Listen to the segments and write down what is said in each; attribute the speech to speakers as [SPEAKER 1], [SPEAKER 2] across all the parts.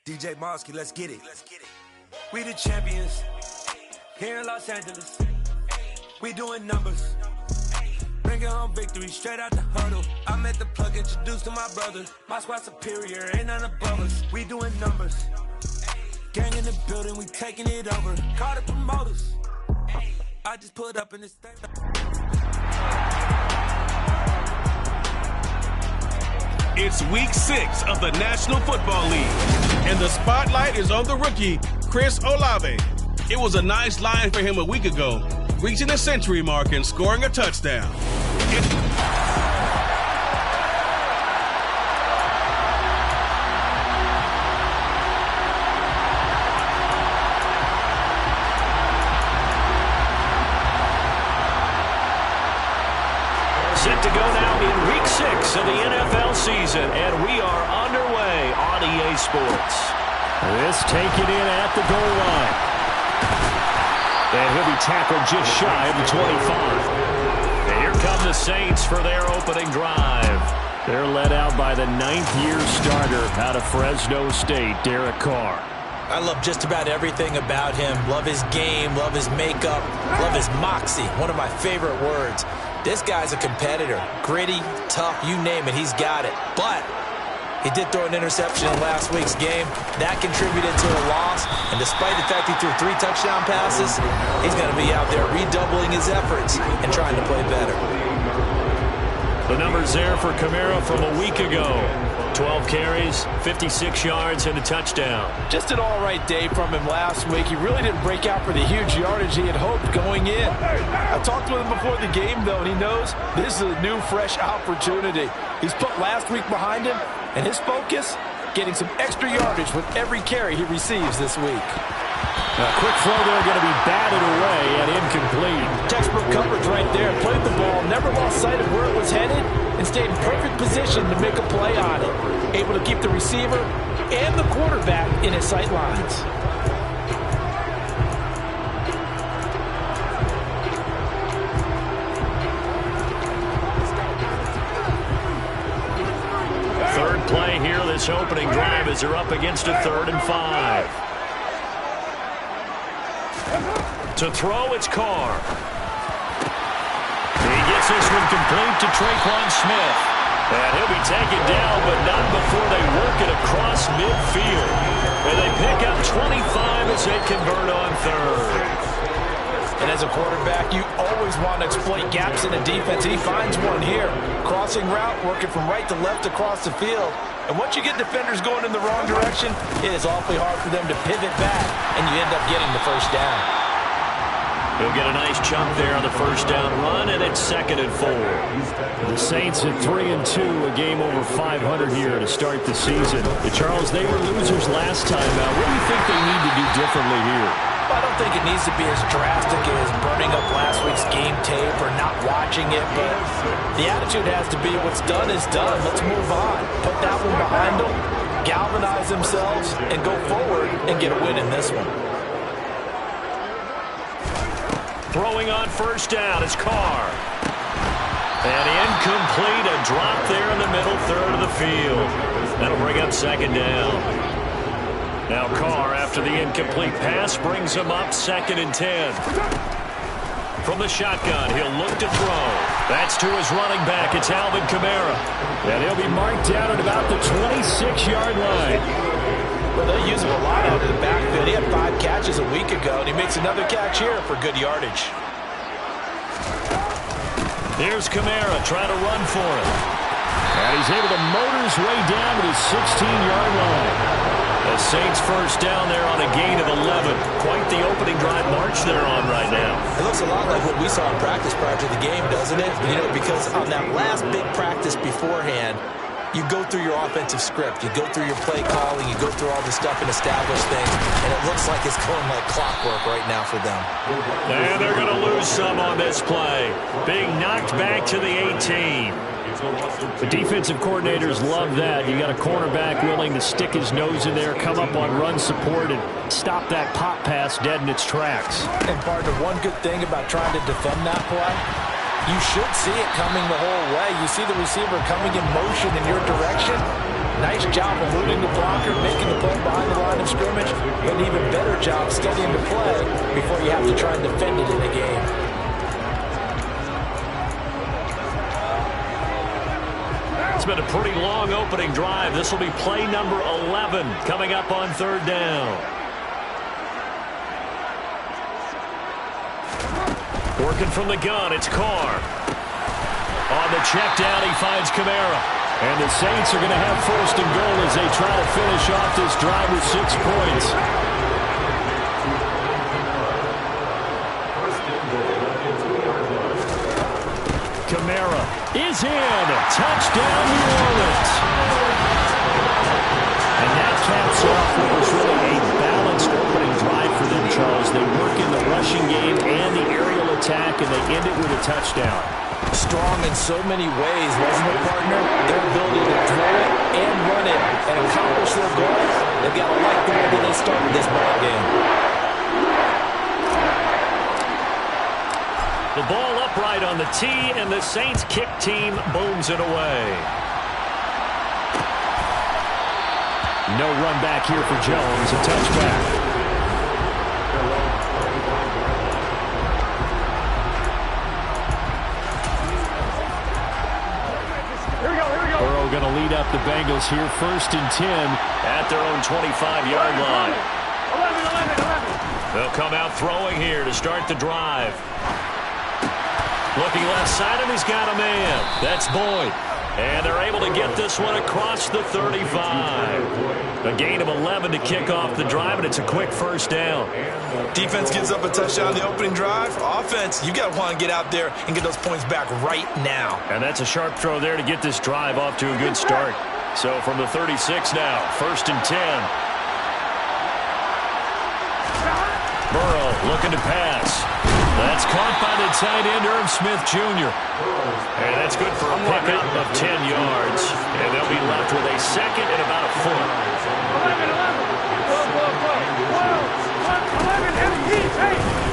[SPEAKER 1] DJ Mosky, let's get it. We the champions here in Los Angeles. We doing numbers. Bringing home victory straight out the huddle. I met the plug, introduced to my brothers. My squad superior, ain't none above us. We doing numbers. Gang in the building, we taking it over. Call the promoters. I just put up in this thing.
[SPEAKER 2] It's week 6 of the National Football League, and the spotlight is on the rookie, Chris Olave. It was a nice line for him a week ago, reaching the century mark and scoring a touchdown.
[SPEAKER 3] Set to go now in week 6 of the NFL season, and we are underway on EA Sports.
[SPEAKER 4] This taken in at the goal line. And he'll be tackled just shy of the 25.
[SPEAKER 3] And here come the Saints for their opening drive.
[SPEAKER 4] They're led out by the 9th-year starter out of Fresno State, Derek Carr.
[SPEAKER 5] I love just about everything about him. Love his game, love his makeup, love his moxie. One of my favorite words. This guy's a competitor. Gritty, tough, you name it, he's got it. But he did throw an interception in last week's game. That contributed to a loss. And despite the fact he threw 3 touchdown passes, he's going to be out there redoubling his efforts and trying to play better.
[SPEAKER 3] The numbers there for Kamara from a week ago. 12 carries, 56 yards, and a touchdown.
[SPEAKER 6] Just an all-right day from him last week. He really didn't break out for the huge yardage he had hoped going in. I talked with him before the game, though, and he knows this is a new, fresh opportunity. He's put last week behind him, and his focus, getting some extra yardage with every carry he receives this week.
[SPEAKER 4] A quick throw there, going to be batted away and incomplete.
[SPEAKER 6] Textbook coverage right there. Played the ball, never lost sight of where it was headed, and stayed in perfect position to make a play on it. Able to keep the receiver and the quarterback in his sight lines.
[SPEAKER 3] Third play here, this opening drive, as they're up against a 3rd and 5. To throw, it's Carr. He gets this one complete to Traquan Smith. And he'll be taken down, but not before they work it across midfield. And they pick up 25 as they convert on 3rd.
[SPEAKER 6] And as a quarterback, you always want to exploit gaps in the defense. He finds one here. Crossing route, working from right to left across the field. And once you get defenders going in the wrong direction, it is awfully hard for them to pivot back, and you end up getting the first down.
[SPEAKER 3] He'll get a nice chunk there on the first down run, and it's 2nd and 4.
[SPEAKER 4] The Saints at 3-2, a game over 500 here to start the season. Charles, they were losers last time out. What do you think they need to do differently here?
[SPEAKER 6] I don't think it needs to be as drastic as burning up last week's game tape or not watching it, but the attitude has to be what's done is done. Let's move on. Put that one behind them, galvanize themselves, and go forward and get a win in this one.
[SPEAKER 3] Throwing on first down is Carr. And incomplete, a drop there in the middle 3rd of the field. That'll bring up 2nd down. Now Carr, after the incomplete pass, brings him up 2nd and 10. From the shotgun, he'll look to throw. That's to his running back. It's Alvin Kamara.
[SPEAKER 4] And he'll be marked down at about the 26-yard line.
[SPEAKER 6] Well, they use him a lot out of the backfield. He had 5 catches a week ago, and he makes another catch here for good yardage.
[SPEAKER 3] Here's Kamara trying to run for it.
[SPEAKER 4] And he's able to motor his way down to his 16-yard line.
[SPEAKER 3] The Saints first down there on a gain of 11. Quite the opening drive march they're on right now.
[SPEAKER 5] It looks a lot like what we saw in practice prior to the game, doesn't it? You know, because on that last big practice beforehand, you go through your offensive script, you go through your play calling, you go through all the stuff and establish things, and it looks like it's going like clockwork right now for them.
[SPEAKER 3] And they're going to lose some on this play. Being knocked back to the 18.
[SPEAKER 4] The defensive coordinators love that. You got a cornerback willing to stick his nose in there, come up on run support, and stop that pop pass dead in its tracks.
[SPEAKER 6] And partner, one good thing about trying to defend that play, you should see it coming the whole way. You see the receiver coming in motion in your direction. Nice job eluding the blocker, making the play behind the line of scrimmage, but an even better job studying the play before you have to try and defend it in a game.
[SPEAKER 3] It's been a pretty long opening drive. This will be play number 11 coming up on third down. Working from the gun, it's Carr. On the check down, he finds Kamara. And the Saints are going to have first and goal as they try to finish off this drive with 6 points. Kamara is in. Touchdown, New Orleans. And that caps off what was really a balanced opening drive for them, Charles. They work in the rushing game and the aerial attack, and they end it with a touchdown.
[SPEAKER 6] Strong in so many ways, wasn't it, partner? Their ability to throw it and run it and accomplish their goals. They've got to like the way that they started this ball game.
[SPEAKER 3] The ball upright on the tee, and the Saints kick team booms it away.
[SPEAKER 4] No run back here for Jones. A touchback. Burrow going to lead up the Bengals here, 1st and 10
[SPEAKER 3] at their own 25-yard line. 11. They'll come out throwing here to start the drive. Looking left side, and he's got a man. That's Boyd. And they're able to get this one across the 35. A gain of 11 to kick off the drive, and it's a quick first down.
[SPEAKER 5] Defense gives up a touchdown in the opening drive. Offense, you got to want to get out there and get those points back right now.
[SPEAKER 3] And that's a sharp throw there to get this drive off to a good start. So from the 36 now, 1st and 10. Burrow looking to pass. That's caught by the tight end, Irv Smith Jr. And that's good for a pickup of 10 yards. And they'll be left with a second and about a foot.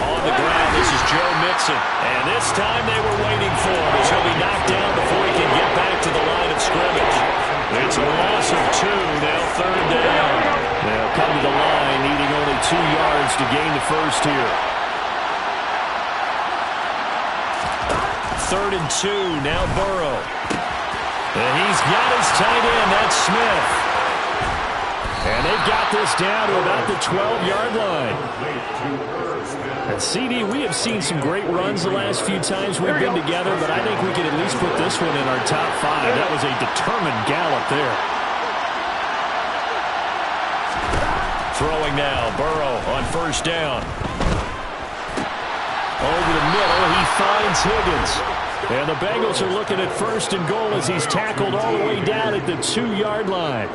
[SPEAKER 3] On the ground, this is Joe Mixon. And this time they were waiting for him as he'll be knocked down before he can get back to the line of scrimmage. It's a loss of 2, now 3rd down. They'll come to the line, needing only 2 yards to gain the first here. 3rd and 2, now Burrow. And he's got his tight end, that's Smith. And they've got this down to about the 12-yard line. And CD, we have seen some great runs the last few times we've been together, but I think we could at least put this one in our top 5. That was a determined gallop there. Throwing now, Burrow on 1st down. Over the middle, he finds Higgins. And the Bengals are looking at 1st and goal as he's tackled all the way down at the 2-yard line.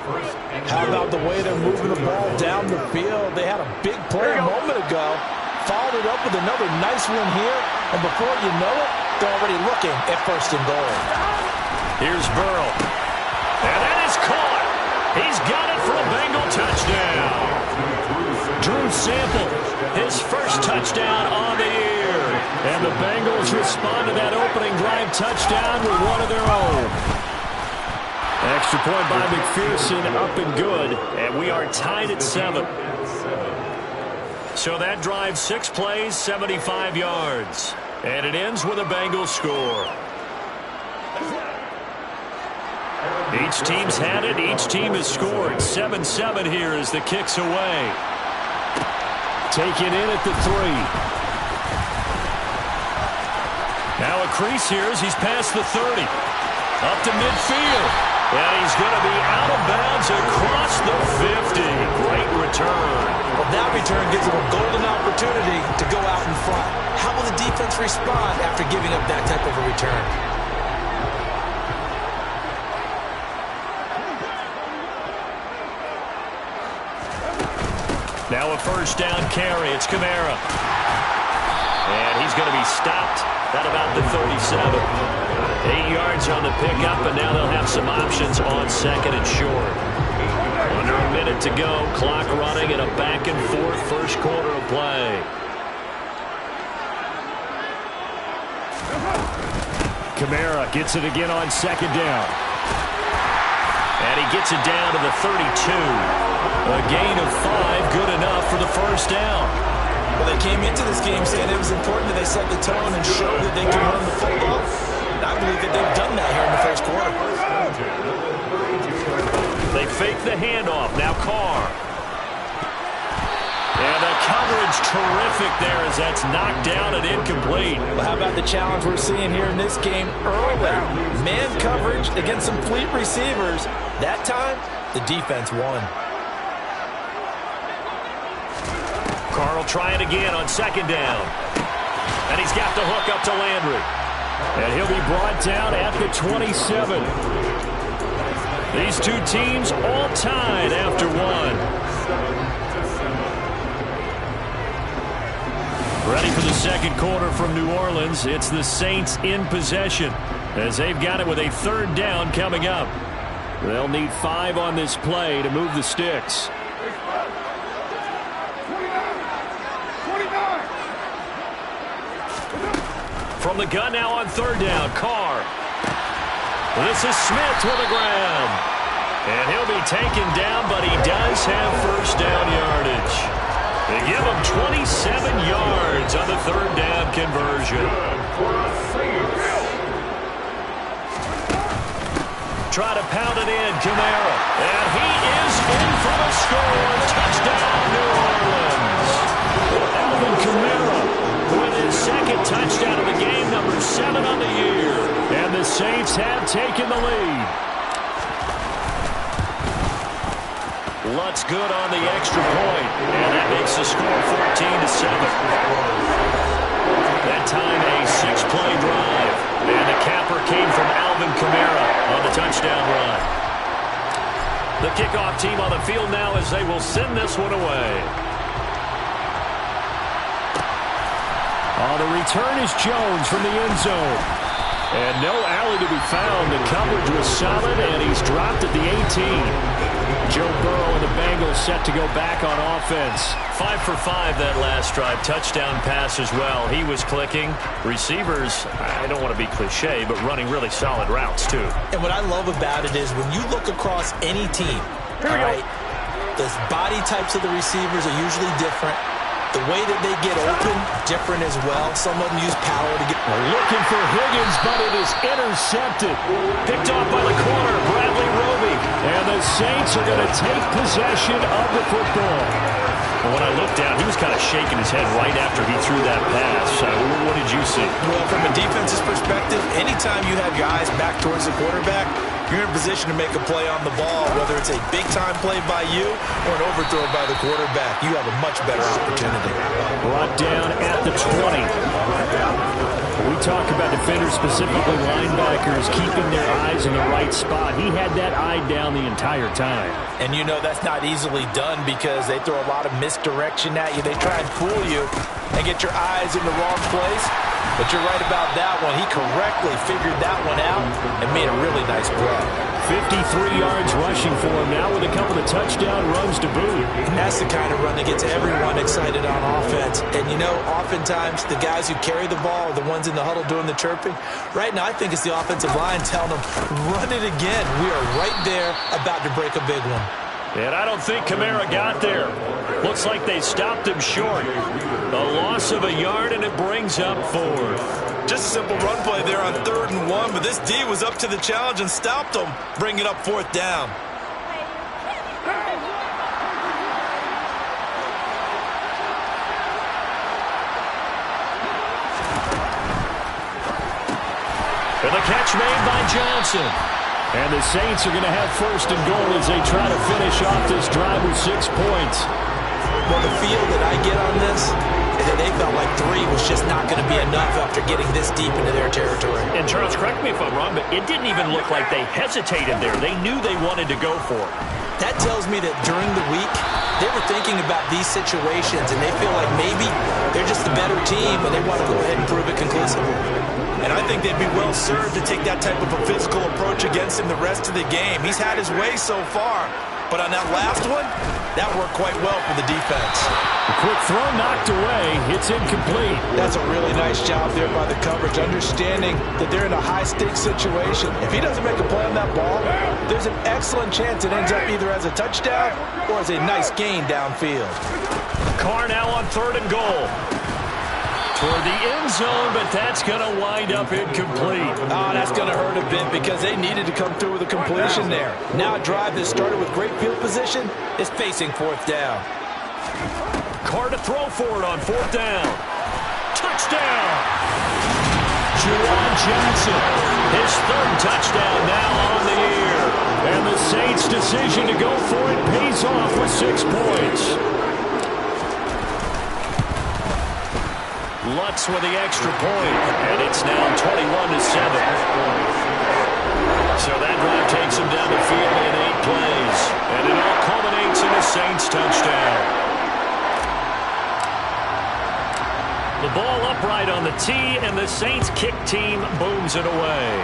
[SPEAKER 6] How about the way they're moving the ball down the field? They had a big play a moment ago. Followed it up with another nice one here. And before you know it, they're already looking at 1st and goal.
[SPEAKER 3] Here's Burrow. And that is caught. He's got it for a Bengal touchdown. Drew Sample, his first touchdown on the year. And the Bengals respond to that opening drive touchdown with one of their own. Extra point by McPherson, up and good. And we are tied at 7. So that drive, 6 plays, 75 yards. And it ends with a Bengals score. Each team's had it. Each team has scored. 7-7 here as the kick's away. Taken in at the 3. Now a crease here as he's past the 30. Up to midfield. And he's going to be out of bounds across the 50. Great return.
[SPEAKER 5] Well, that return gives them a golden opportunity to go out in front. How will the defense respond after giving up that type of a return?
[SPEAKER 3] Now a 1st down carry. It's Kamara. And he's going to be stopped at about the 37. 8 yards on the pickup, and now they'll have some options on 2nd and short. Under a minute to go. Clock running in a back-and-forth 1st quarter of play. Kamara gets it again on 2nd down. And he
[SPEAKER 4] gets it down to the 32. A gain of 5, good enough for the first down.
[SPEAKER 5] Well, they came into this game saying it was important that they set the tone and show that they can run the football. And I believe that they've done that here in the first quarter.
[SPEAKER 4] They fake the handoff. Now Carr. And the coverage terrific there as that's knocked down and incomplete.
[SPEAKER 5] Well, how about the challenge we're seeing here in this game early? Man coverage against some fleet receivers. That time, the defense won.
[SPEAKER 4] Carr will try it again on second down. And he's got the hook up to Landry. And he'll be brought down at the 27. These two teams all tied after one. Ready for the second quarter from New Orleans. It's the Saints in possession as they've got it with a third down coming up. They'll need 5 on this play to move the sticks. From the gun now on third down, Carr. This is Smith with a grab. And he'll be taken down, but he does have first down yardage. They give him 27 yards on the third down conversion. Try to pound it in, Kamara. And he is in for the score. Touchdown, New Orleans. Alvin Kamara with his second touchdown of the game, number 7 on the year. And the Saints have taken the lead. Lutz good on the extra point, and that makes the score 14-7. That time a 6-play drive, and the capper came from Alvin Kamara on the touchdown run. The kickoff team on the field now as they will send this one away. On the return is Jones from the end zone. And no alley to be found. The coverage was solid, and he's dropped at the 18. Joe Burrow and the Bengals set to go back on offense.
[SPEAKER 3] 5 for 5 that last drive. Touchdown pass as well. He was clicking. Receivers, I don't want to be cliche, but running really solid routes too.
[SPEAKER 5] And what I love about it is when you look across any team, all right, the body types of the receivers are usually different. The way that they get open, different as well. Some of them use power to get...
[SPEAKER 4] Looking for Higgins, but it is intercepted. Picked off by the corner, Bradley Roby. And the Saints are going to take possession of the football.
[SPEAKER 3] Well, when I looked down, he was kind of shaking his head right after he threw that pass. What did you see?
[SPEAKER 5] Well, from a defense's perspective, anytime you have your eyes back towards the quarterback, you're in position to make a play on the ball, whether it's a big-time play by you or an overthrow by the quarterback. You have a much better opportunity.
[SPEAKER 4] Brought down at the 20. We talk about defenders, specifically linebackers, keeping their eyes in the right spot. He had that eye down the entire time.
[SPEAKER 5] And you know that's not easily done because they throw a lot of misdirection at you. They try and fool you and get your eyes in the wrong place. But you're right about that one. He correctly figured that one out and made a really nice play.
[SPEAKER 4] 53 yards rushing for him now with a couple of touchdown runs to boot.
[SPEAKER 5] And that's the kind of run that gets everyone excited on offense. And, you know, oftentimes the guys who carry the ball are the ones in the huddle doing the chirping. Right now, I think it's the offensive line telling them, run it again. We are right there about to break a big one.
[SPEAKER 4] And I don't think Kamara got there. Looks like they stopped him short. A loss of a yard, and it brings up 4th.
[SPEAKER 6] Just a simple run play there on 3rd and 1, but this D was up to the challenge and stopped them, bringing up 4th down.
[SPEAKER 4] And the catch made by Johnson. And the Saints are going to have 1st and goal as they try to finish off this drive with 6 points.
[SPEAKER 5] Well, the feel that I get on this is that they felt like 3 was just not going to be enough after getting this deep into their territory.
[SPEAKER 3] And Charles, correct me if I'm wrong, but it didn't even look like they hesitated there. They knew they wanted to go for it.
[SPEAKER 5] That tells me that during the week, they were thinking about these situations, and they feel like maybe they're just the better team, and they want to go ahead and prove it conclusively.
[SPEAKER 6] And I think they'd be well served to take that type of a physical approach against him the rest of the game. He's had his way so far. But on that last one, that worked quite well for the defense.
[SPEAKER 4] A quick throw knocked away. It's incomplete.
[SPEAKER 6] That's a really nice job there by the coverage, understanding that they're in a high-stakes situation. If he doesn't make a play on that ball, there's an excellent chance it ends up either as a touchdown or as a nice gain downfield.
[SPEAKER 4] Carr now on 3rd and goal. Toward the end zone, but that's going to wind up incomplete.
[SPEAKER 6] Oh, that's going to hurt a bit because they needed to come through with a completion there. Now a drive that started with great field position is facing 4th down.
[SPEAKER 4] Carr to throw for it on 4th down. Touchdown! Juwan Johnson, his 3rd touchdown now on the year. And the Saints' decision to go for it pays off with 6 points. Lutz with the extra point, and it's now 21-7. So that drive takes him down the field in 8 plays, and it all culminates in a Saints touchdown. The ball upright on the tee, and the Saints kick team booms it away.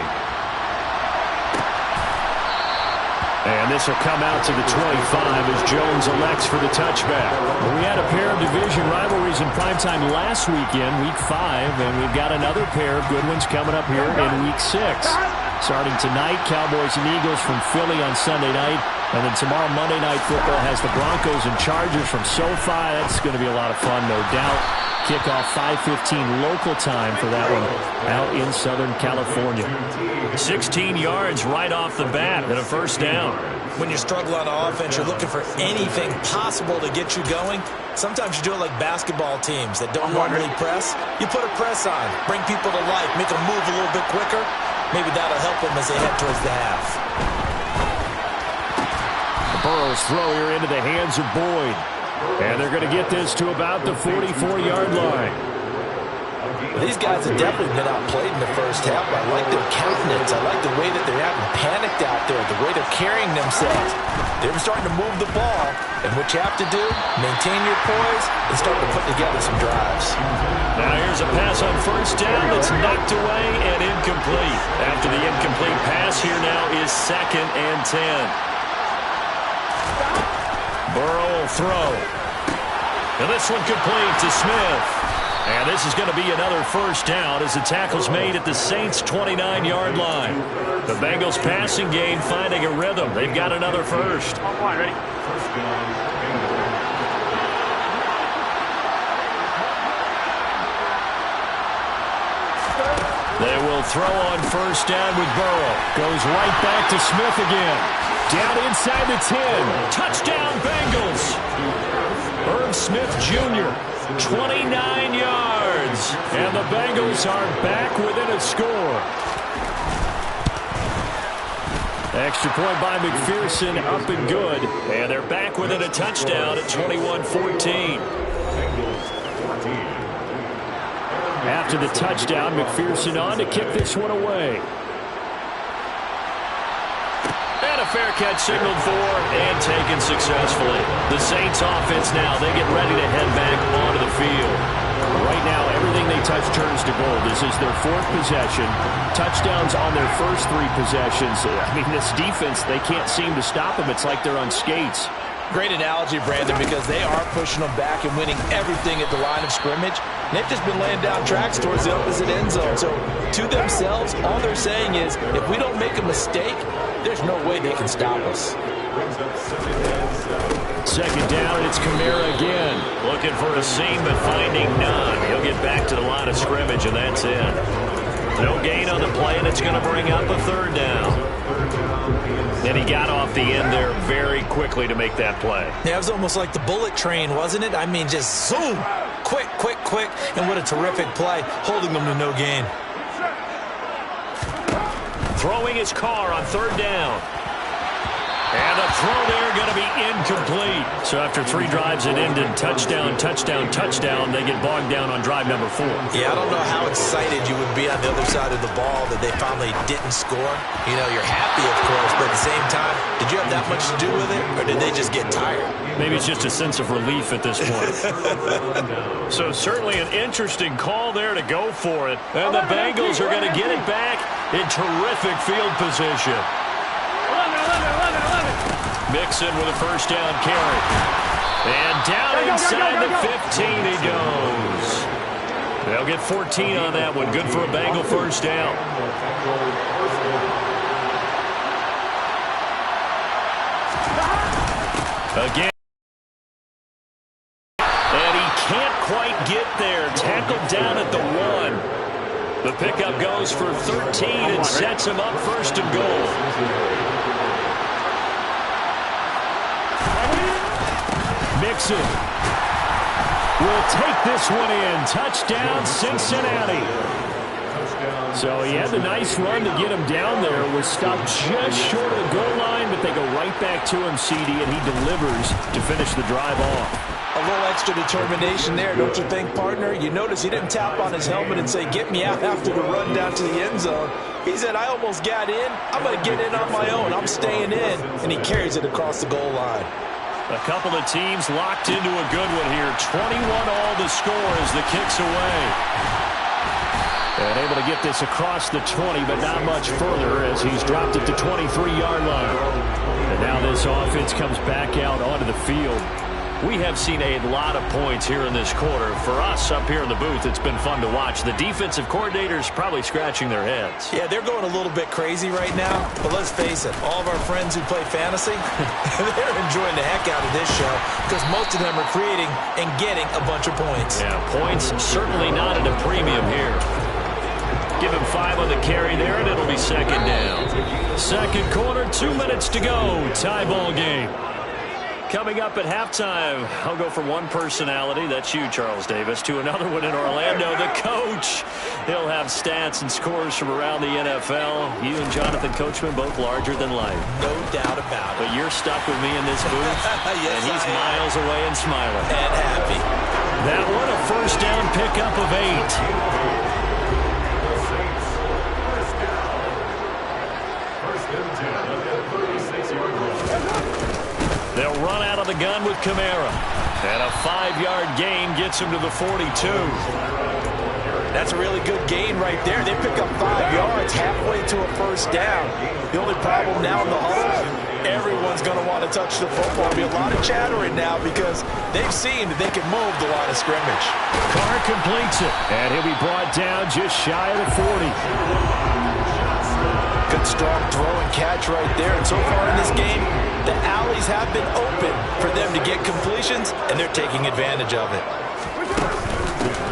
[SPEAKER 4] And this will come out to the 25 as Jones elects for the touchback. We had a pair of division rivalries in primetime last weekend, Week 5, and we've got another pair of good ones coming up here in Week 6. Starting tonight, Cowboys and Eagles from Philly on Sunday night, and then tomorrow Monday Night Football has the Broncos and Chargers from SoFi. That's going to be a lot of fun, no doubt. Kickoff 5:15 local time for that one out in Southern California. 16 yards right off the bat and a 1st down.
[SPEAKER 5] When you struggle on offense, you're looking for anything possible to get you going. Sometimes you do it like basketball teams that don't normally press. You put a press on, bring people to life, make them move a little bit quicker. Maybe that'll help them as they head towards the half.
[SPEAKER 4] Burrow's throw here into the hands of Boyd. And they're going to get this to about the 44-yard line.
[SPEAKER 6] These guys have definitely been outplayed in the first half. I like their countenance. I like the way that they're having panicked out there, the way they're carrying themselves. They're starting to move the ball. And what you have to do, maintain your poise and start to put together some drives.
[SPEAKER 4] Now here's a pass on 1st down that's knocked away and incomplete. After the incomplete pass, here now is 2nd and 10. Burrow will throw. And this one complete to Smith. And this is going to be another 1st down as the tackle's made at the Saints' 29-yard line. The Bengals passing game finding a rhythm. They've got another 1st. Ready? They will throw on 1st down with Burrow. Goes right back to Smith again. Down inside the 10. Touchdown, Bengals. Irv Smith Jr., 29 yards. And the Bengals are back within a score. Extra point by McPherson, up and good. And they're back within a touchdown at 21-14. After the touchdown, McPherson on to kick this one away. And a fair catch signaled for and taken successfully. The Saints offense now, they get ready to head back onto the field. Right now, everything they touch turns to gold. This is their 4th possession. Touchdowns on their first 3 possessions. I mean, this defense, they can't seem to stop them. It's like they're on skates.
[SPEAKER 6] Great analogy, Brandon, because they are pushing them back and winning everything at the line of scrimmage. And they've just been laying down tracks towards the opposite end zone. So to themselves, all they're saying is, if we don't make a mistake, there's no way they can stop us.
[SPEAKER 4] 2nd down, it's Kamara again. Looking for a seam, but finding none. He'll get back to the line of scrimmage, and that's it. No gain on the play, and it's going to bring up a 3rd down. And he got off the end there very quickly to make that play.
[SPEAKER 5] Yeah, it was almost like the bullet train, wasn't it? I mean, just zoom, quick, quick, quick, and what a terrific play, holding them to no gain.
[SPEAKER 4] Throwing his Carr on 3rd down. And the throw there going to be incomplete. So after 3 drives it ended touchdown, touchdown, touchdown, they get bogged down on drive number 4.
[SPEAKER 5] Yeah, I don't know how excited you would be on the other side of the ball that they finally didn't score. You know, you're happy, of course, but at the same time, did you have that much to do with it, or did they just get tired?
[SPEAKER 4] Maybe it's just a sense of relief at this point. So certainly an interesting call there to go for it. And the Bengals are going to get it back in terrific field position.
[SPEAKER 3] Mixon with a first down carry. And down inside the 15 he goes. They'll get 14 on that one. Good for a Bengal first down. Again. And he can't quite get there. Tackled down at the 1. The pickup goes for 13 and sets him up first and goal. Mixon will take this one in. Touchdown, Cincinnati. So he had the nice run to get him down there. Was stopped just short of the goal line, but they go right back to him, CD, and he delivers to finish the drive off.
[SPEAKER 6] A little extra determination there, don't you think, partner? You notice he didn't tap on his helmet and say, get me out after the run down to the end zone. He said, I almost got in. I'm going to get in on my own. I'm staying in. And he carries it across the goal line.
[SPEAKER 3] A couple of teams locked into a good one here. 21-all the score as the kick's away. And able to get this across the 20, but not much further as he's dropped it to 23-yard line. And now this offense comes back out onto the field. We have seen a lot of points here in this quarter. For us up here in the booth, it's been fun to watch. The defensive coordinators probably scratching their heads.
[SPEAKER 6] Yeah, they're going a little bit crazy right now. But let's face it, all of our friends who play fantasy, they're enjoying the heck out of this show because most of them are creating and getting a bunch of points.
[SPEAKER 3] Yeah, points certainly not at a premium here. Give him 5 on the carry there, and it'll be second down. Second quarter, 2 minutes to go. Tie ball game. Coming up at halftime, I'll go from one personality, that's you, Charles Davis, to another one in Orlando, the coach. He'll have stats and scores from around the NFL. You and Jonathan Coachman both larger than life.
[SPEAKER 6] No doubt about it.
[SPEAKER 3] But you're stuck with me in this booth,
[SPEAKER 6] yes,
[SPEAKER 3] and he's miles away and smiling.
[SPEAKER 6] And happy.
[SPEAKER 3] That one, a first down pickup of 8. They'll run out of the gun with Kamara. And a 5-yard gain gets him to the 42.
[SPEAKER 6] That's a really good gain right there. They pick up 5 yards halfway to a first down. The only problem now in the huddle, everyone's going to want to touch the football. There'll be a lot of chattering now because they've seen that they can move the line of scrimmage.
[SPEAKER 3] Carr completes it. And he'll be brought down just shy of the 40.
[SPEAKER 6] Good strong throw and catch right there. And so far in this game, the alleys have been open for them to get completions, and they're taking advantage of it.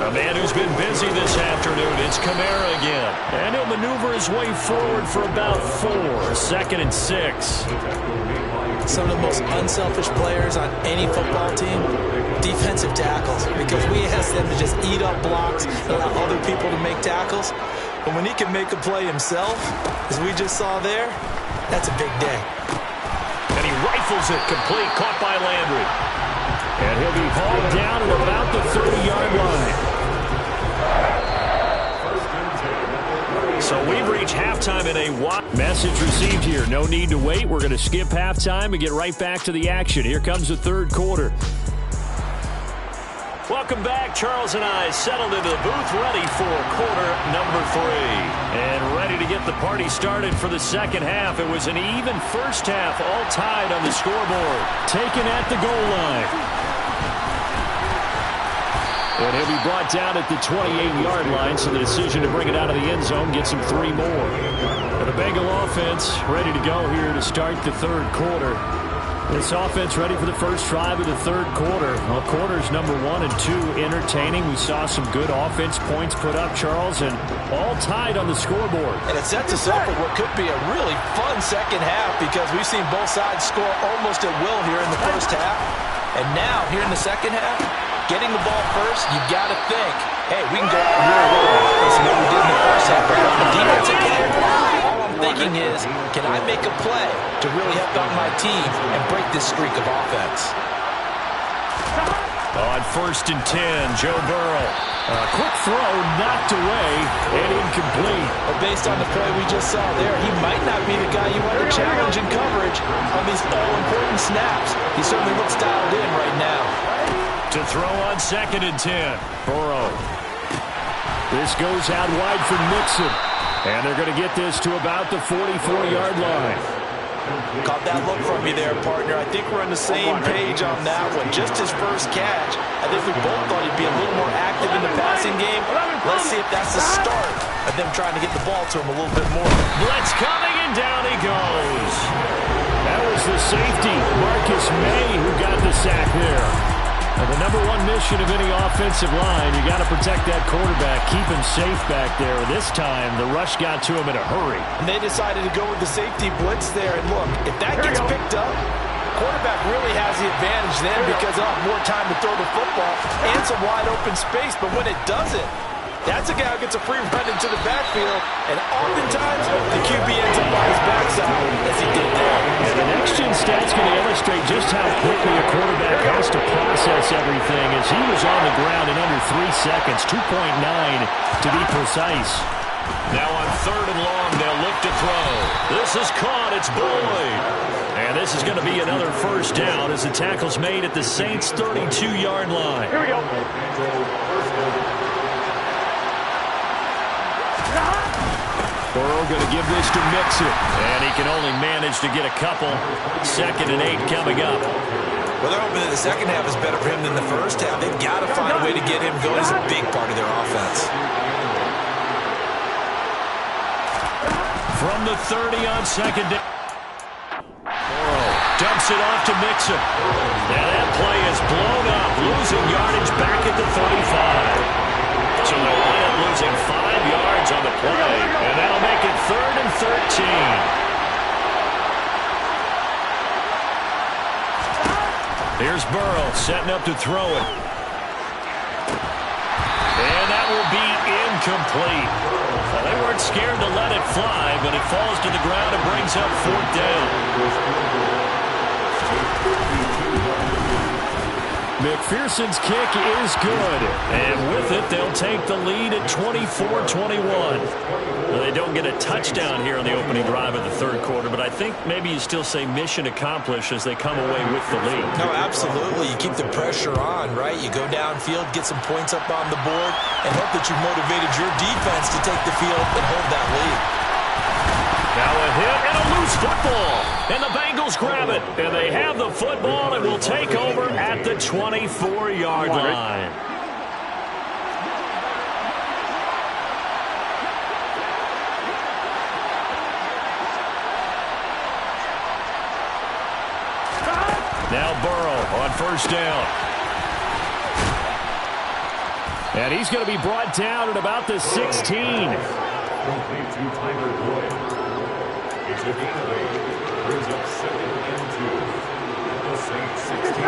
[SPEAKER 3] A man who's been busy this afternoon, it's Kamara again. And he'll maneuver his way forward for about 4. 2nd and 6.
[SPEAKER 5] Some of the most unselfish players on any football team, defensive tackles, because we ask them to just eat up blocks and allow other people to make tackles.
[SPEAKER 6] But when he can make a play himself, as we just saw there, that's a big day.
[SPEAKER 3] And he rifles it complete, caught by Landry. And he'll be hauled down at about the 30-yard line. So we've reached halftime in a message received here. No need to wait. We're going to skip halftime and get right back to the action. Here comes the third quarter. Welcome back. Charles and I settled into the booth, ready for quarter number 3. And ready to get the party started for the second half. It was an even first half, all tied on the scoreboard. Taken at the goal line. And he'll be brought down at the 28-yard line, so the decision to bring it out of the end zone gets him 3 more. And the Bengal offense ready to go here to start the third quarter. This offense ready for the first drive of the third quarter. Well, quarters number 1 and 2 entertaining. We saw some good offense points put up, Charles, and all tied on the scoreboard.
[SPEAKER 6] And it sets us up for what could be a really fun second half because we've seen both sides score almost at will here in the first half. And now, here in the second half, getting the ball first, you got to think, hey, we can go out and really roll offense than what we did in the first half. But from the defensive game, all I'm thinking is, can I make a play to really help out my team and break this streak of offense?
[SPEAKER 3] On 1st and 10, Joe Burrow. A quick throw knocked away and incomplete.
[SPEAKER 6] But based on the play we just saw there, he might not be the guy you want to challenge in coverage on these all-important snaps. He certainly looks dialed in right now.
[SPEAKER 3] To throw on 2nd and 10, Burrow. This goes out wide for Mixon. And they're going to get this to about the 44-yard line.
[SPEAKER 6] Caught that look from me there, partner. I think we're on the same page on that one. Just his first catch. I think we both thought he'd be a little more active in the passing game. Let's see if that's the start of them trying to get the ball to him a little bit more.
[SPEAKER 3] Blitz coming, and down he goes. That was the safety, Marcus May, who got the sack there. And the number one mission of any offensive line, you got to protect that quarterback, keep him safe back there. This time, the rush got to him in a hurry.
[SPEAKER 6] And they decided to go with the safety blitz there. And look, if that gets picked up, quarterback really has the advantage then because he'll have more time to throw the football and some wide open space. But when it doesn't, that's a guy who gets a free run into the backfield, and oftentimes the QB ends up on his backside, as he did there.
[SPEAKER 3] And the next-gen stat's going to illustrate just how quickly a quarterback has to process everything, as he was on the ground in under 3 seconds, 2.9 to be precise. Now on 3rd and long, they'll look to throw. This is caught. It's Boyd. And this is going to be another first down as the tackle's made at the Saints' 32-yard line. Here we go. Burrow going to give this to Mixon. And he can only manage to get a couple. 2nd and 8 coming up.
[SPEAKER 5] Well, they're hoping that the second half is better for him than the first half. They've got to find a way to get him going. He's a big part of their offense.
[SPEAKER 3] From the 30 on 2nd down. Burrow dumps it off to Mixon. Now that play is blown up, losing yardage back at the 35. So they'll end up losing 5 yards on the play, and that'll make it 3rd and 13. Here's Burrow setting up to throw it. And that will be incomplete. Well, they weren't scared to let it fly, but it falls to the ground and brings up 4th down. McPherson's kick is good. And with it, they'll take the lead at 24-21. Well, they don't get a touchdown here on the opening drive of the 3rd quarter, but I think maybe you still say mission accomplished as they come away with the lead.
[SPEAKER 5] No, absolutely. You keep the pressure on, right? You go downfield, get some points up on the board, and hope that you've motivated your defense to take the field and hold that lead.
[SPEAKER 3] Now a hit and a loose football. And the Bengals grab it. And they have the football and will take over at the 24-yard line. Now Burrow on 1st down. And he's going to be brought down at about the 16. Brings up 2nd and 2. The Saints 16.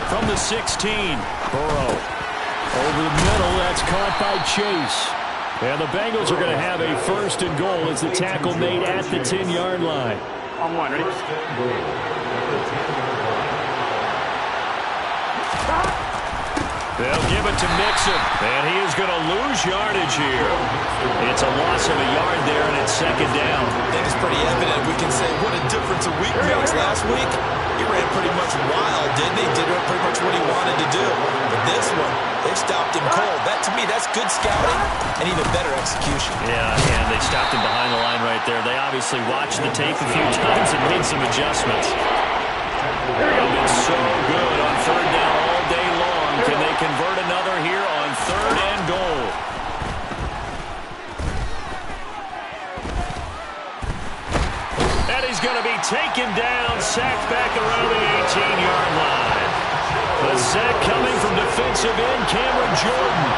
[SPEAKER 3] From the 16, Burrow. Over the middle, that's caught by Chase. And the Bengals are going to have a 1st and goal as the tackle made at the 10-yard line. On 1, ready? They'll give it to Mixon, and he is going to lose yardage here. It's a loss of a yard there, and it's 2nd down.
[SPEAKER 5] I think it's pretty evident. We can say what a difference a week makes. Last week, he ran pretty much wild, didn't he? Did pretty much what he wanted to do. But this one, they stopped him cold. That, to me, that's good scouting and even better execution.
[SPEAKER 3] Yeah, and they stopped him behind the line right there. They obviously watched the tape a few times and made some adjustments. They've been so good on 3rd down all day long. Can they convert another here on 3rd and goal? And he's going to be taken down, sacked back around the 18-yard line. The sack coming from defensive end Cameron Jordan.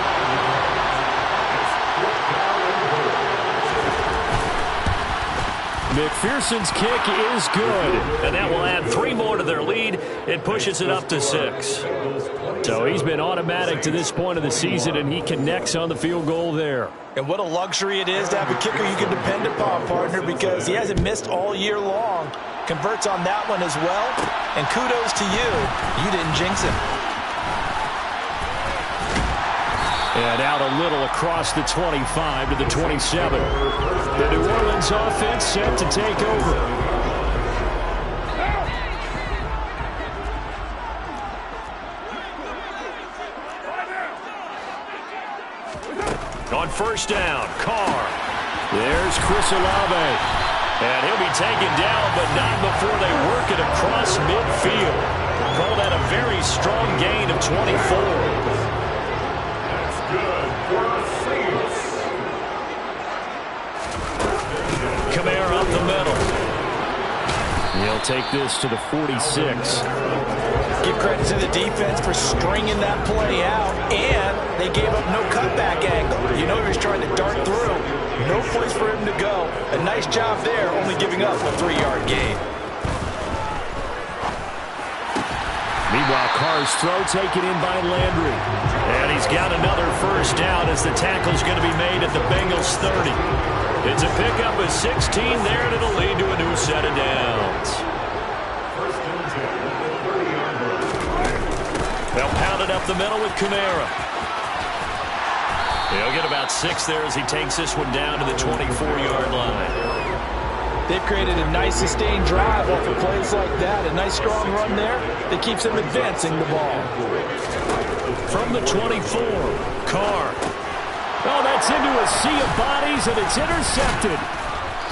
[SPEAKER 3] McPherson's kick is good, and that will add 3 more to their lead. It pushes it up to 6. So he's been automatic to this point of the season, and he connects on the field goal there.
[SPEAKER 6] And what a luxury it is to have a kicker you can depend upon, partner, because he hasn't missed all year long. Converts on that one as well, and kudos to you. You didn't jinx him.
[SPEAKER 3] And out a little across the 25 to the 27. The New Orleans offense set to take over. first down. Carr. There's Chris Olave. And he'll be taken down, but not before they work it across midfield. Call that a very strong gain of 24.
[SPEAKER 4] That's good for a Saints.
[SPEAKER 3] Kamara up the middle. He'll take this to the 46.
[SPEAKER 6] Give credit to the defense for stringing that play out, and they gave up no cutback angle. You know he was trying to dart through. No place for him to go. A nice job there, only giving up a 3-yard gain.
[SPEAKER 3] Meanwhile, Carr's throw taken in by Landry. And he's got another first down as the tackle's going to be made at the Bengals 30. It's a pickup of 16 there, and it'll lead to a new set of downs. They'll pound it up the middle with Kamara. He'll get about 6 there as he takes this one down to the 24-yard line.
[SPEAKER 6] They've created a nice sustained drive off of plays like that. A nice strong run there that keeps them advancing the ball.
[SPEAKER 3] From the 24, Carr. Oh, that's into a sea of bodies, and it's intercepted.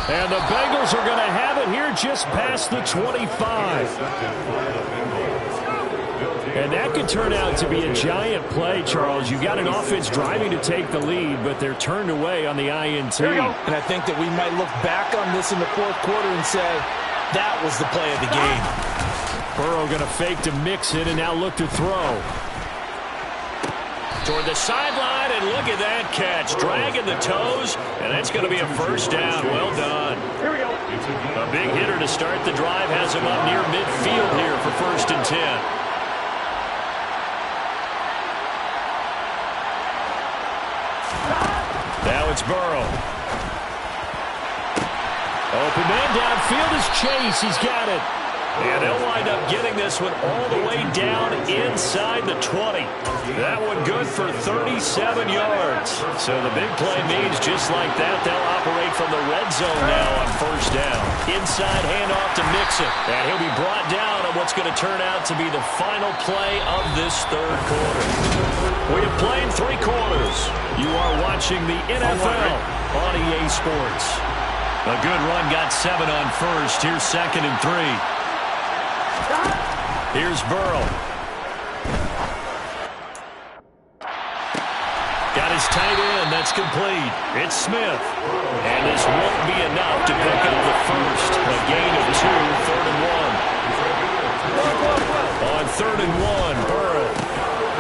[SPEAKER 3] And the Bengals are going to have it here just past the 25. And that could turn out to be a giant play, Charles. You've got an offense driving to take the lead, but they're turned away on the INT.
[SPEAKER 6] And I think that we might look back on this in the fourth quarter and say, that was the play of the game.
[SPEAKER 3] Burrow going to fake to mix it and now look to throw. Toward the sideline, and look at that catch. Dragging the toes, and that's going to be a first down. Well done. Here we go. A big hitter to start the drive has him up near midfield here for 1st and 10. Now it's Burrow. Open man downfield is Chase. He's got it. And they'll wind up getting this one all the way down inside the 20. That one good for 37 yards. So the big play means just like that, they'll operate from the red zone now on 1st down. Inside handoff to Mixon. And he'll be brought down on what's going to turn out to be the final play of this 3rd quarter. We have played 3 quarters. You are watching the NFL on EA Sports. A good run, got 7 on 1st. Here's 2nd and 3. Here's Burrow. Got his tight end. That's complete. It's Smith. And this won't be enough to pick up the first. A gain of 2, 3rd and 1. On 3rd and 1, Burrow.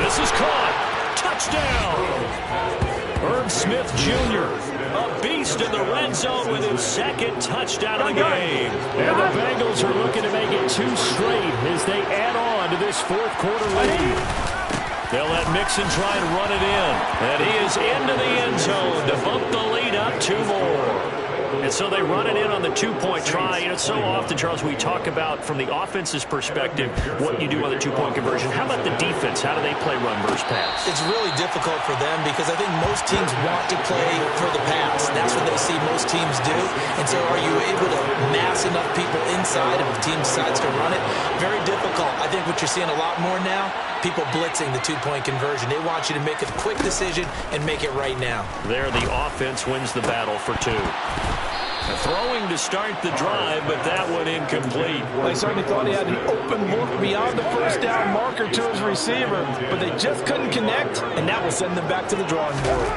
[SPEAKER 3] This is caught. Touchdown. Herb Smith Jr., a beast in the red zone with his 2nd touchdown of the game. And the Bengals are looking to make it 2 straight as they add on to this 4th quarter lead. They'll let Mixon try and run it in. And he is into the end zone to bump the lead up 2 more. And so they run it in on the 2-point try. You know, so often, Charles, we talk about from the offense's perspective what you do on the 2-point conversion. How about the defense? How do they play run versus pass?
[SPEAKER 5] It's really difficult for them because I think most teams want to play for the pass. That's what they see most teams do. And so are you able to mass enough people inside if the team decides to run it? Very difficult. I think what you're seeing a lot more now, people blitzing the 2-point conversion. They want you to make a quick decision and make it right now.
[SPEAKER 3] There, the offense wins the battle for 2. Throwing to start the drive, but that one incomplete.
[SPEAKER 6] They certainly thought he had an open look beyond the 1st down marker to his receiver, but they just couldn't connect, and that will send them back to the drawing board.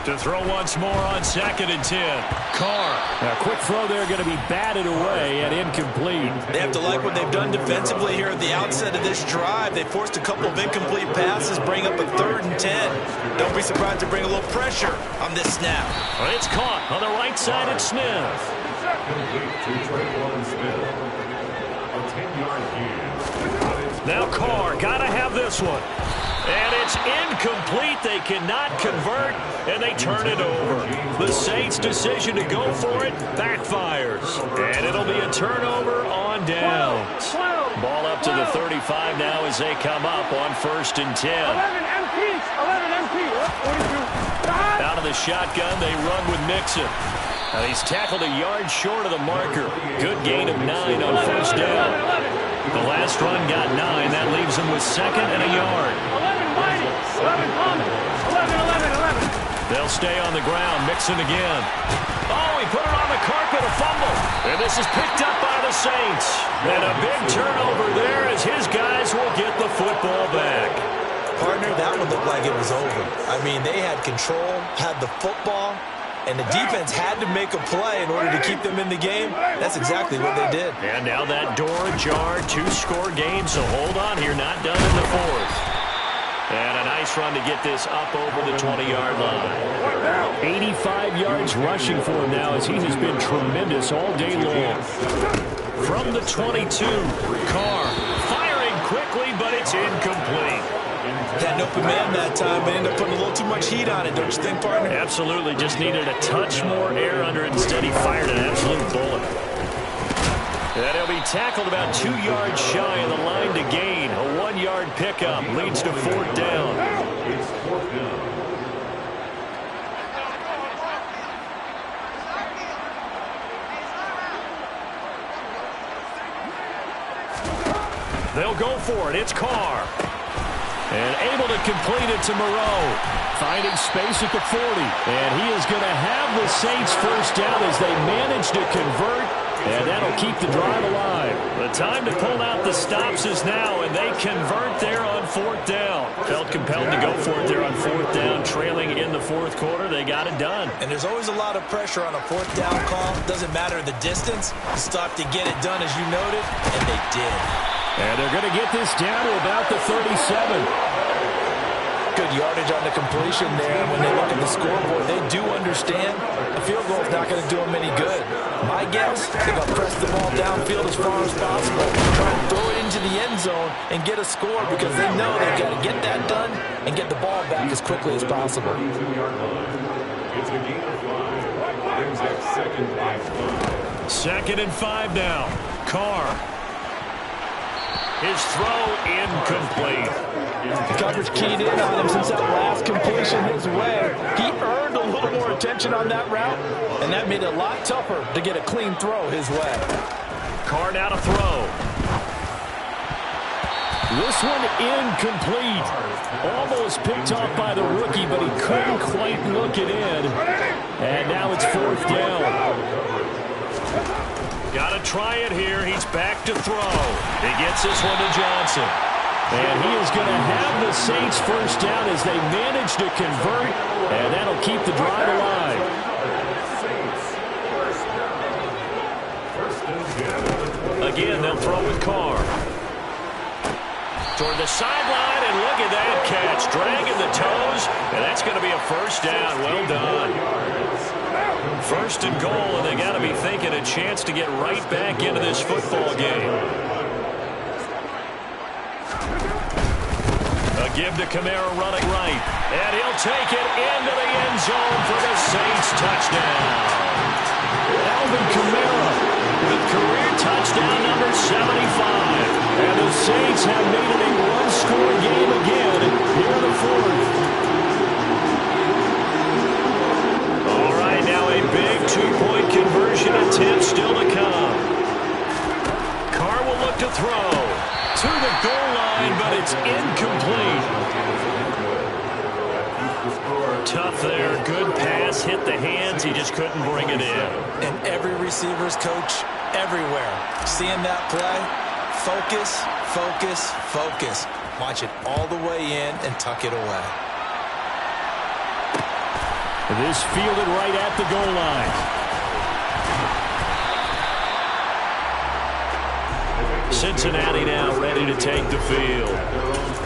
[SPEAKER 3] To throw once more on 2nd and 10. Carr. A quick throw there going to be batted away and incomplete.
[SPEAKER 5] They have to like what they've done defensively here at the outset of this drive. They forced a couple of incomplete passes, bring up a 3rd and 10. Don't be surprised to bring a little pressure on this snap.
[SPEAKER 3] Well, it's caught on the right side at Smith. Now Carr, got to have this one. And it's incomplete. They cannot convert, and they turn it over. The Saints' decision to go for it backfires. And it'll be a turnover on downs. Ball up to the 35 now as they come up on 1st and 10.
[SPEAKER 7] 11 MP.
[SPEAKER 3] Out of the shotgun, they run with Mixon. And he's tackled a yard short of the marker. Good gain of 9 on 1st down. The last run got 9. That leaves him with 2nd and a yard.
[SPEAKER 7] 11 minus. 11 common. 11.
[SPEAKER 3] They'll stay on the ground, mixing again. Oh, he put it on the carpet, a fumble. And this is picked up by the Saints. And a big turnover there as his guys will get the football back.
[SPEAKER 5] Partner, that one looked like it was over. I mean, they had control, had the football, and the defense had to make a play in order to keep them in the game. That's exactly what they did.
[SPEAKER 3] And now that door ajar, 2-score game, so hold on here, not done in the fourth. And a nice run to get this up over the 20-yard line. 85 yards rushing for him now as he has been tremendous all day long. From the 22, Carr firing quickly, but it's incomplete.
[SPEAKER 5] Had an open man that time, but ended up putting a little too much heat on it, don't you think, partner?
[SPEAKER 3] Absolutely, just needed a touch more air under it. Instead, he fired an absolute bullet. And he'll be tackled about 2 yards shy of the line to gain. A 1-yard pickup leads to 4th down. They'll go for it. It's Carr. And able to complete it to Moreau. Finding space at the 40. And he is going to have the Saints first down as they manage to convert. And that'll keep the drive alive. The time to pull out the stops is now, and they convert there on 4th down. Felt compelled to go for it there on 4th down, trailing in the 4th quarter. They got it done.
[SPEAKER 5] And there's always a lot of pressure on a 4th down call. Doesn't matter the distance. You stop to get it done, as you noted, and they did.
[SPEAKER 3] And they're going to get this down to about the 37.
[SPEAKER 6] Good yardage on the completion there. When they look at the scoreboard, they do understand a field goal is not going to do them any good. My guess, they're going to press the ball downfield as far as possible, try and throw it into the end zone and get a score because they know they've got to get that done and get the ball back as quickly as possible.
[SPEAKER 8] It's a gain of 5. Brings up
[SPEAKER 3] 2nd and 5 now. Carr. His throw incomplete.
[SPEAKER 6] The coverage keyed in on him since that last completion his way. He earned a little more attention on that route, and that made it a lot tougher to get a clean throw his way.
[SPEAKER 3] Carr now to throw. This one incomplete. Almost picked off by the rookie, but he couldn't quite look it in. And now it's 4th down. Got to try it here. He's back to throw. He gets this one to Johnson. And he is going to have the Saints first down as they manage to convert. And that'll keep the drive alive. Again, they'll throw with Carr. Toward the sideline, and look at that catch. Dragging the toes, and that's going to be a first down. Well done. 1st and goal, and they got to be thinking a chance to get right back into this football game. A give to Kamara running right, and he'll take it into the end zone for the Saints touchdown. Alvin Kamara with career touchdown number 75. And the Saints have made it a one-score game again here in the 4th. All right, now a big 2-point conversion attempt still to come. Carr will look to throw to the goal line, but it's incomplete. Tough there, good pass, hit the hands, he just couldn't bring it in.
[SPEAKER 5] And every receiver's coach everywhere, seeing that play, focus, focus, focus. Watch it all the way in and tuck it away.
[SPEAKER 3] This fielded right at the goal line. Cincinnati now ready to take the field.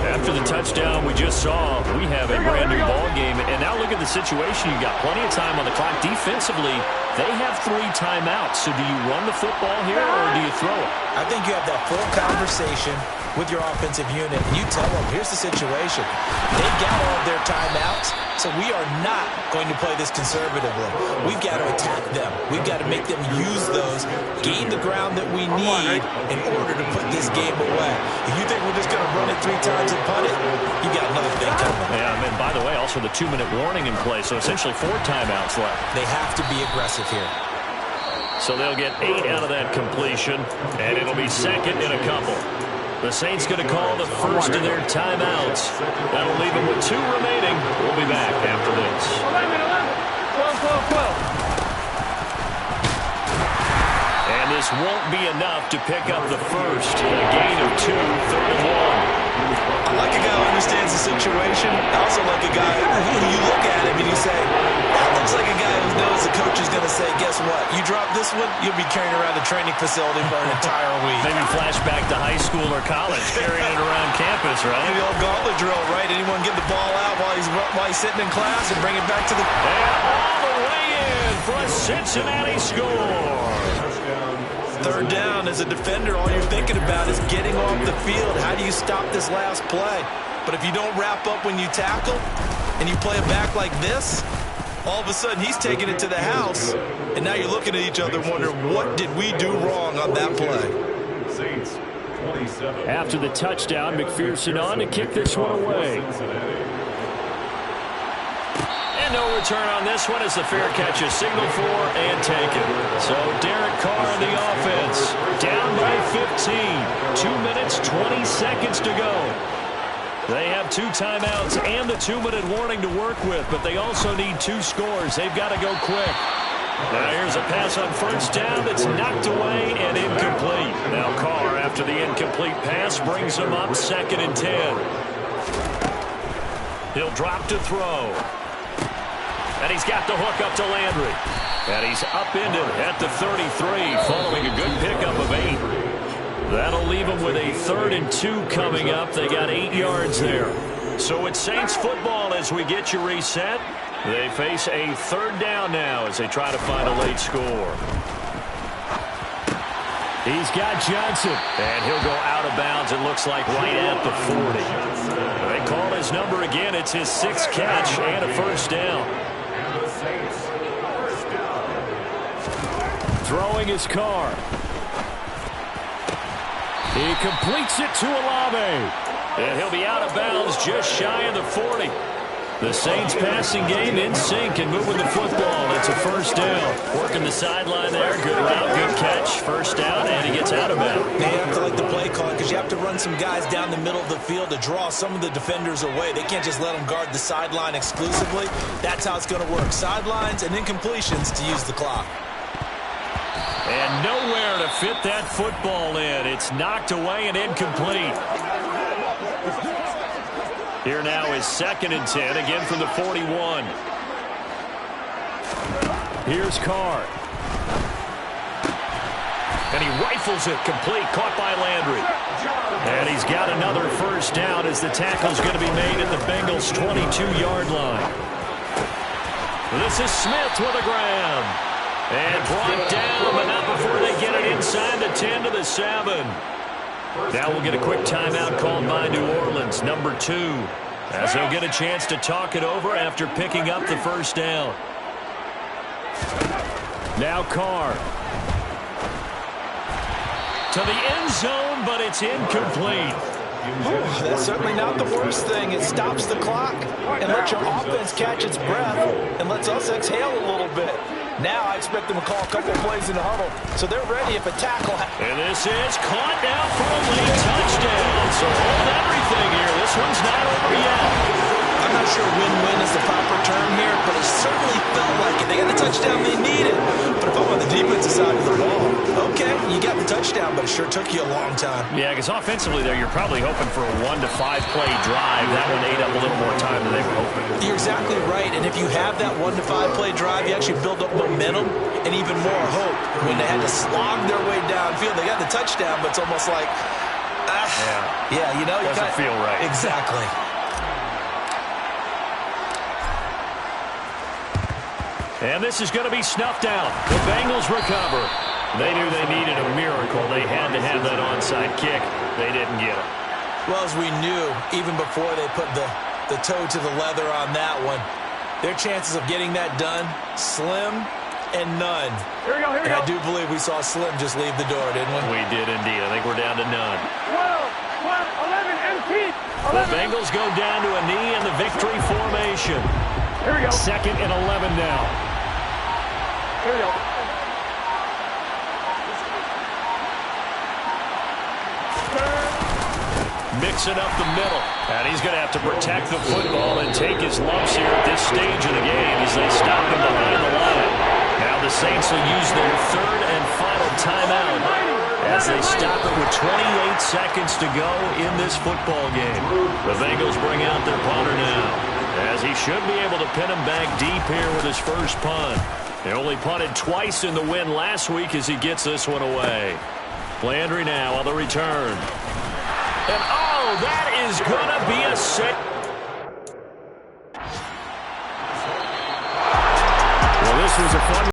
[SPEAKER 3] After the touchdown we just saw, we have a brand new ball game. And now look at the situation. You've got plenty of time on the clock. Defensively, they have 3 timeouts. So do you run the football here or do you throw it?
[SPEAKER 5] I think you have that full conversation with your offensive unit, and you tell them, here's the situation. They've got all of their timeouts, so we are not going to play this conservatively. We've got to attack them. We've got to make them use those, gain the ground that we need in order to put this game away. If you think we're just going to run it 3 times and punt it, you got another thing coming.
[SPEAKER 3] Yeah, and by the way, also the 2-minute warning in play, so essentially 4 timeouts left.
[SPEAKER 5] They have to be aggressive here.
[SPEAKER 3] So they'll get 8 out of that completion, and it'll be 2nd and a couple. The Saints going to call the first of their timeouts. That'll leave them with 2 remaining. We'll be back after this.
[SPEAKER 7] 11, 12.
[SPEAKER 3] And this won't be enough to pick up the first. A gain of 2, 3rd and 1.
[SPEAKER 5] I like a guy who understands the situation. I also like a guy who you look at him and you say, that looks like a guy who knows the coach is going to say, guess what? You drop this one, you'll be carrying around the training facility for an entire week.
[SPEAKER 3] Maybe flashback to high school or college, carrying it around campus, right?
[SPEAKER 5] The old gauntlet drill, right? Anyone get the ball out while he's sitting in class and bring it back to the...
[SPEAKER 3] And all the way in for a Cincinnati score.
[SPEAKER 5] 3rd down, as a defender, all you're thinking about is getting off the field. How do you stop this last play? But if you don't wrap up when you tackle and you play it back like this, all of a sudden he's taking it to the house, and now you're looking at each other wondering, what did we do wrong on that play?
[SPEAKER 8] Saints 27.
[SPEAKER 3] After the touchdown, McPherson on to kick this one away. No return on this one as the fair catch is signaled for and taken. So Derek Carr on the offense. Down by 15. 2 minutes, 20 seconds to go. They have 2 timeouts and the 2-minute warning to work with, but they also need 2 scores. They've got to go quick. Now here's a pass on 1st down that's knocked away and incomplete. Now Carr, after the incomplete pass, brings him up 2nd and 10. He'll drop to throw. And he's got the hook up to Landry. And he's upended at the 33 following a good pickup of 8. That'll leave them with a 3rd and 2 coming up. They got 8 yards there. So it's Saints football as we get you reset. They face a 3rd down now as they try to find a late score. He's got Johnson. And he'll go out of bounds, it looks like, right at the 40. They call his number again. It's his 6th catch and a 1st down. Throwing his Carr. He completes it to Olave. And he'll be out of bounds just shy of the 40. The Saints passing game in sync and moving the football. It's a 1st down. Working the sideline there. Good route, good catch. 1st down, and he gets out of bounds.
[SPEAKER 5] They have to like the play call because you have to run some guys down the middle of the field to draw some of the defenders away. They can't just let them guard the sideline exclusively. That's how it's going to work. Sidelines and incompletions to use the clock.
[SPEAKER 3] And nowhere to fit that football in. It's knocked away and incomplete. Here now is 2nd and 10, again from the 41. Here's Carr. And he rifles it complete, caught by Landry. And he's got another 1st down as the tackle's going to be made at the Bengals' 22-yard line. This is Smith with a grab. And brought down, but not before they get it inside the 10 to the 7. Now we'll get a quick timeout called by New Orleans, number 2, as they'll get a chance to talk it over after picking up the 1st down. Now Carr. To the end zone, but it's incomplete.
[SPEAKER 5] That's certainly not the worst thing. It stops the clock and lets your offense catch its breath and lets us exhale a little bit. Now I expect them to call a couple plays in the huddle, so they're ready if a tackle happens.
[SPEAKER 3] And this is caught now for a late touchdown. So hold everything here. This one's not over yet.
[SPEAKER 5] I'm not sure win-win is the proper term here, but it certainly felt like it. They got the touchdown they needed. But if I'm on the defensive side of the ball, okay, you got the touchdown, but it sure took you a long time.
[SPEAKER 3] Yeah, because offensively there, you're probably hoping for a 1 to 5 play drive. That one ate up a little more time than they were hoping.
[SPEAKER 5] You're exactly right, and if you have that 1 to 5 play drive, you actually build up momentum and even more hope. When they had to slog their way downfield, they got the touchdown, but it's almost like, yeah, you know,
[SPEAKER 3] doesn't feel right.
[SPEAKER 5] Exactly.
[SPEAKER 3] And this is going to be snuffed out. The Bengals recover. They knew they needed a miracle. They had to have that onside kick. They didn't get it.
[SPEAKER 5] Well, as we knew, even before they put the toe to the leather on that one, their chances of getting that done, slim and none.
[SPEAKER 7] Here we go, here we go.
[SPEAKER 5] I do believe we saw Slim just leave the door, didn't we?
[SPEAKER 3] We did indeed. I think we're down to none.
[SPEAKER 7] 12, 11, empty.
[SPEAKER 3] The Bengals go down to a knee in the victory formation.
[SPEAKER 7] Here we go.
[SPEAKER 3] 2nd and 11 now.
[SPEAKER 7] Here we go.
[SPEAKER 3] mixing up the middle. And he's going to have to protect the football and take his lumps here at this stage of the game as they stop him behind the line. Now the Saints will use their third and final timeout as they stop it with 28 seconds to go in this football game. The Bengals bring out their punter now, as he should be able to pin him back deep here with his first punt. They only punted twice in the win last week as he gets this one away. Landry now on the return. And, oh, that is going to be a 6.